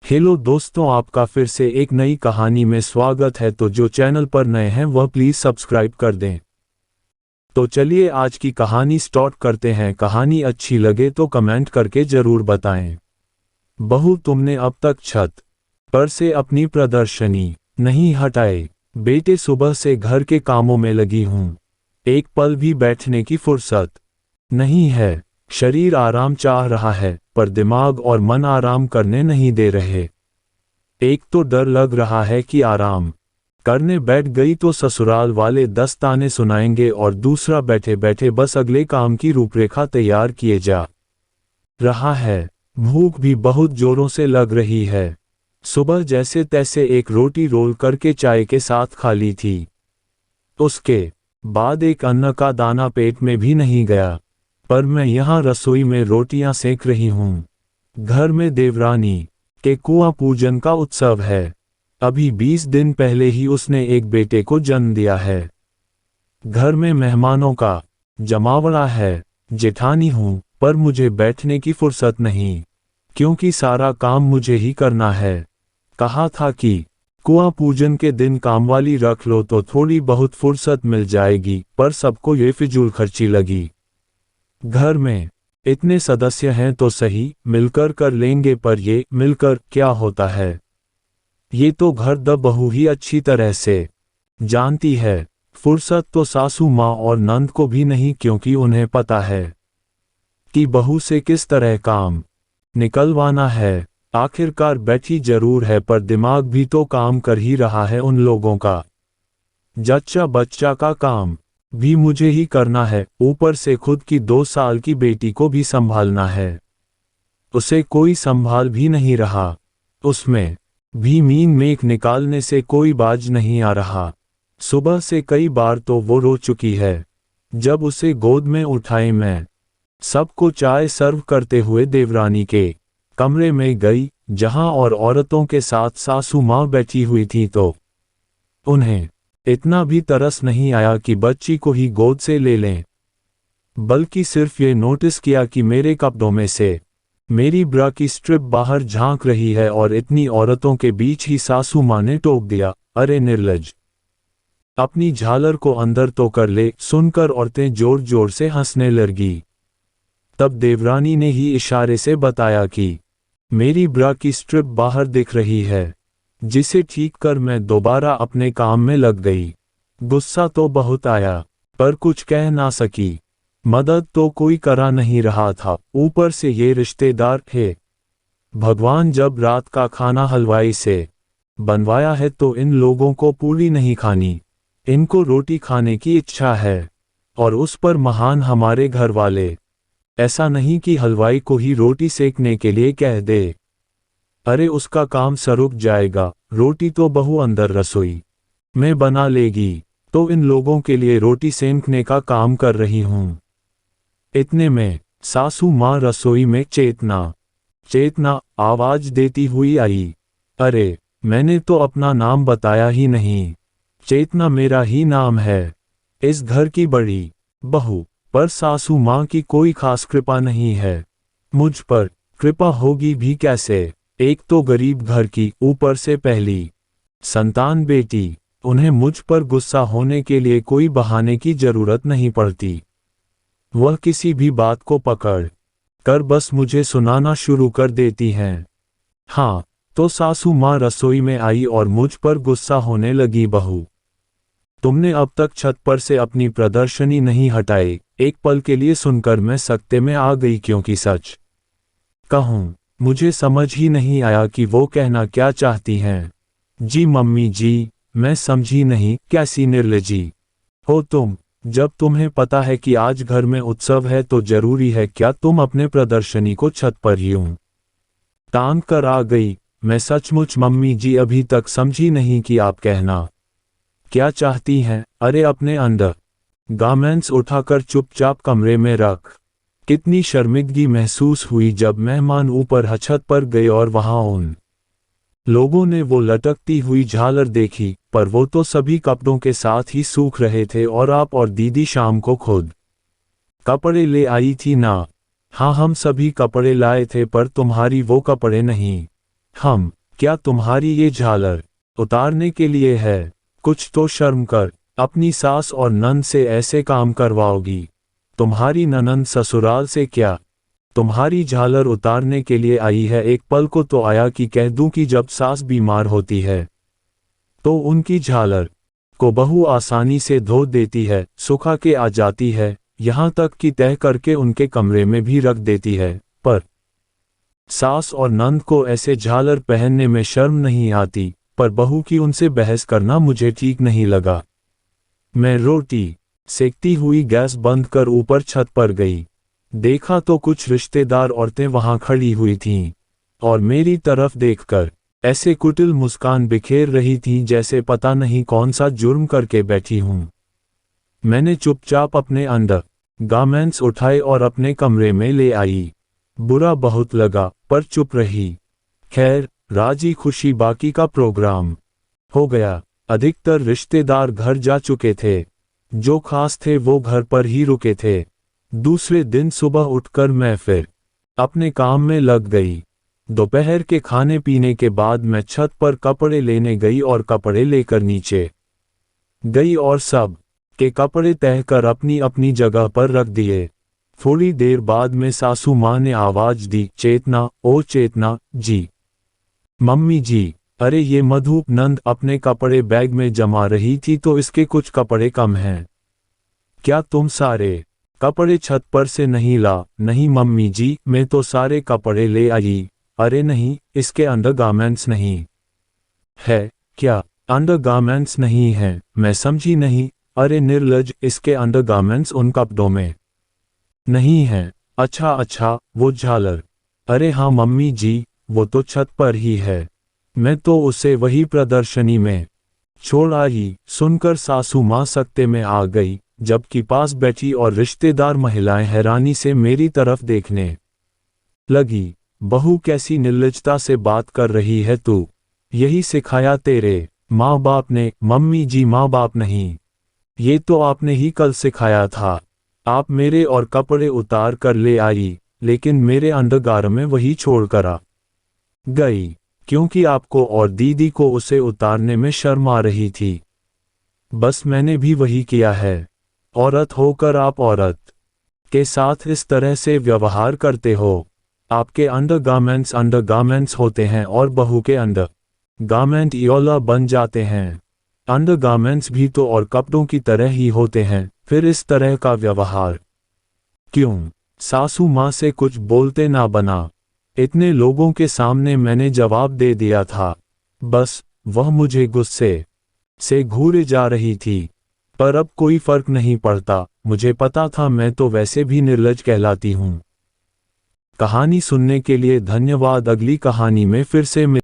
Hello दोस्तों, आपका फिर से एक नई कहानी में स्वागत है। तो जो चैनल पर नए हैं वह प्लीज़ सब्सक्राइब कर दें। तो चलिए आज की कहानी स्टार्ट करते हैं। कहानी अच्छी लगे तो कमेंट करके ज़रूर बताएं। बहू, तुमने अब तक छत पर से अपनी प्रदर्शनी नहीं हटाए। बेटे, सुबह से घर के कामों में लगी हूँ, एक पल भी बैठने की फुर्सत नहीं है। शरीर आराम चाह रहा है पर दिमाग और मन आराम करने नहीं दे रहे। एक तो डर लग रहा है कि आराम करने बैठ गई तो ससुराल वाले 10 ताने सुनाएंगे, और दूसरा बैठे बैठे बस अगले काम की रूपरेखा तैयार किए जा रहा है। भूख भी बहुत जोरों से लग रही है। सुबह जैसे तैसे एक रोटी रोल करके चाय के साथ खा ली थी। उसके बाद एक अन्न का दाना पेट में भी नहीं गया। पर मैं यहाँ रसोई में रोटियां सेक रही हूँ। घर में देवरानी के कुआं पूजन का उत्सव है। अभी 20 दिन पहले ही उसने एक बेटे को जन्म दिया है। घर में मेहमानों का जमावड़ा है। जेठानी हूँ पर मुझे बैठने की फुर्सत नहीं, क्योंकि सारा काम मुझे ही करना है। कहा था कि कुआं पूजन के दिन कामवाली रख लो तो थोड़ी बहुत फुर्सत मिल जाएगी, पर सबको ये फिजूल खर्ची लगी। घर में इतने सदस्य हैं तो सही, मिलकर कर लेंगे, पर ये मिलकर क्या होता है ये तो घर द बहू ही अच्छी तरह से जानती है। फुर्सत तो सासू माँ और नंद को भी नहीं, क्योंकि उन्हें पता है कि बहू से किस तरह काम निकलवाना है। आखिरकार बैठी जरूर है पर दिमाग भी तो काम कर ही रहा है उन लोगों का। जच्चा बच्चा का काम भी मुझे ही करना है, ऊपर से खुद की 2 साल की बेटी को भी संभालना है। उसे कोई संभाल भी नहीं रहा। उसमें भी मीन मेख निकालने से कोई बाज नहीं आ रहा। सुबह से कई बार तो वो रो चुकी है। जब उसे गोद में उठाए मैं सबको चाय सर्व करते हुए देवरानी के कमरे में गई, जहां और औरतों के साथ सासू माँ बैठी हुई थी, तो उन्हें इतना भी तरस नहीं आया कि बच्ची को ही गोद से ले लें, बल्कि सिर्फ ये नोटिस किया कि मेरे कपड़ों में से मेरी ब्रा की स्ट्रिप बाहर झांक रही है, और इतनी औरतों के बीच ही सासू माँ ने टोक दिया, अरे निर्लज, अपनी झालर को अंदर तो कर ले। सुनकर औरतें जोर जोर से हंसने लगी। तब देवरानी ने ही इशारे से बताया कि मेरी ब्रा की स्ट्रिप बाहर दिख रही है, जिसे ठीक कर मैं दोबारा अपने काम में लग गई। गुस्सा तो बहुत आया पर कुछ कह ना सकी। मदद तो कोई करा नहीं रहा था, ऊपर से ये रिश्तेदार थे। भगवान, जब रात का खाना हलवाई से बनवाया है तो इन लोगों को पूरी नहीं खानी। इनको रोटी खाने की इच्छा है, और उस पर महान हमारे घर वाले। ऐसा नहीं कि हलवाई को ही रोटी सेकने के लिए कह दे, अरे उसका काम सरुक जाएगा। रोटी तो बहू अंदर रसोई में बना लेगी, तो इन लोगों के लिए रोटी सेंकने का काम कर रही हूँ। इतने में सासू माँ रसोई में चेतना आवाज देती हुई आई। अरे, मैंने तो अपना नाम बताया ही नहीं। चेतना मेरा ही नाम है, इस घर की बड़ी बहू। पर सासू माँ की कोई खास कृपा नहीं है। मुझ पर कृपा होगी भी कैसे? एक तो गरीब घर की, ऊपर से पहली संतान बेटी। उन्हें मुझ पर गुस्सा होने के लिए कोई बहाने की जरूरत नहीं पड़ती। वह किसी भी बात को पकड़ कर बस मुझे सुनाना शुरू कर देती हैं। हाँ, तो सासू माँ रसोई में आई और मुझ पर गुस्सा होने लगी। बहू, तुमने अब तक छत पर से अपनी प्रदर्शनी नहीं हटाई। एक पल के लिए सुनकर मैं सकते में आ गई, क्योंकि सच कहूँ मुझे समझ ही नहीं आया कि वो कहना क्या चाहती हैं। जी मम्मी जी, मैं समझी नहीं, कैसी निर्लजी हो तुम। जब तुम्हें पता है कि आज घर में उत्सव है तो जरूरी है क्या तुम अपने प्रदर्शनी को छत पर ही यूं टांग कर आ गई? मैं सचमुच मम्मी जी अभी तक समझी नहीं कि आप कहना क्या चाहती हैं। अरे, अपने अंदर गारमेंट्स उठाकर चुपचाप कमरे में रख। कितनी शर्मिंदगी महसूस हुई जब मेहमान ऊपर छत पर गए और वहां उन लोगों ने वो लटकती हुई झालर देखी, पर वो तो सभी कपड़ों के साथ ही सूख रहे थे, और आप और दीदी शाम को खुद कपड़े ले आई थी ना? हाँ, हम सभी कपड़े लाए थे, पर तुम्हारी वो कपड़े नहीं। हम क्या तुम्हारी ये झालर उतारने के लिए है? कुछ तो शर्म कर, अपनी सास और नंद से ऐसे काम करवाओगी? तुम्हारी ननंद ससुराल से क्या तुम्हारी झालर उतारने के लिए आई है? एक पल को तो आया कि कह दूं कि जब सास बीमार होती है तो उनकी झालर को बहू आसानी से धो देती है, सुखा के आ जाती है, यहाँ तक कि तह करके उनके कमरे में भी रख देती है। पर सास और नंद को ऐसे झालर पहनने में शर्म नहीं आती। पर बहू की उनसे बहस करना मुझे ठीक नहीं लगा। मैं रोटी सेकती हुई गैस बंद कर ऊपर छत पर गई। देखा तो कुछ रिश्तेदार औरतें वहां खड़ी हुई थीं और मेरी तरफ देखकर ऐसे कुटिल मुस्कान बिखेर रही थीं जैसे पता नहीं कौन सा जुर्म करके बैठी हूं। मैंने चुपचाप अपने अंडर गारमेंट्स उठाए और अपने कमरे में ले आई। बुरा बहुत लगा पर चुप रही। खैर, राजी खुशी बाकी का प्रोग्राम हो गया। अधिकतर रिश्तेदार घर जा चुके थे, जो खास थे वो घर पर ही रुके थे। दूसरे दिन सुबह उठकर मैं फिर अपने काम में लग गई। दोपहर के खाने पीने के बाद मैं छत पर कपड़े लेने गई और कपड़े लेकर नीचे गई और सब के कपड़े तह कर अपनी अपनी जगह पर रख दिए। थोड़ी देर बाद में सासू माँ ने आवाज दी, चेतना, ओ चेतना जी। मम्मी जी। अरे ये मधु। नंद अपने कपड़े बैग में जमा रही थी तो इसके कुछ कपड़े कम हैं। क्या तुम सारे कपड़े छत पर से नहीं ला? नहीं मम्मी जी, मैं तो सारे कपड़े ले आई। अरे नहीं, इसके अंडरगारमेंट्स नहीं है क्या? अंडरगारमेंट्स नहीं हैं? मैं समझी नहीं। अरे निर्लज, इसके अंडरगारमेंट्स उन कपड़ों में नहीं हैं। अच्छा अच्छा, वो झालर? अरे हाँ मम्मी जी, वो तो छत पर ही है। मैं तो उसे वही प्रदर्शनी में छोड़ आई। सुनकर सासू माँ सकते में आ गई, जबकि पास बैठी और रिश्तेदार महिलाएं हैरानी से मेरी तरफ देखने लगी। बहू, कैसी निर्लजता से बात कर रही है तू? यही सिखाया तेरे माँ बाप ने? मम्मी जी, माँ बाप नहीं, ये तो आपने ही कल सिखाया था। आप मेरे और कपड़े उतार कर ले आई, लेकिन मेरे अंडरगार में वही छोड़ कर आ गई, क्योंकि आपको और दीदी को उसे उतारने में शर्म आ रही थी। बस मैंने भी वही किया है। औरत होकर आप औरत के साथ इस तरह से व्यवहार करते हो। आपके अंडरगारमेंट्स होते हैं और बहू के अंडरगारमेंट योला बन जाते हैं। अंडरगारमेंट्स भी तो और कपड़ों की तरह ही होते हैं, फिर इस तरह का व्यवहार क्यों? सासू माँ से कुछ बोलते ना बना। इतने लोगों के सामने मैंने जवाब दे दिया था। बस वह मुझे गुस्से से घूरे जा रही थी। पर अब कोई फर्क नहीं पड़ता, मुझे पता था मैं तो वैसे भी निर्लज कहलाती हूँ। कहानी सुनने के लिए धन्यवाद। अगली कहानी में फिर से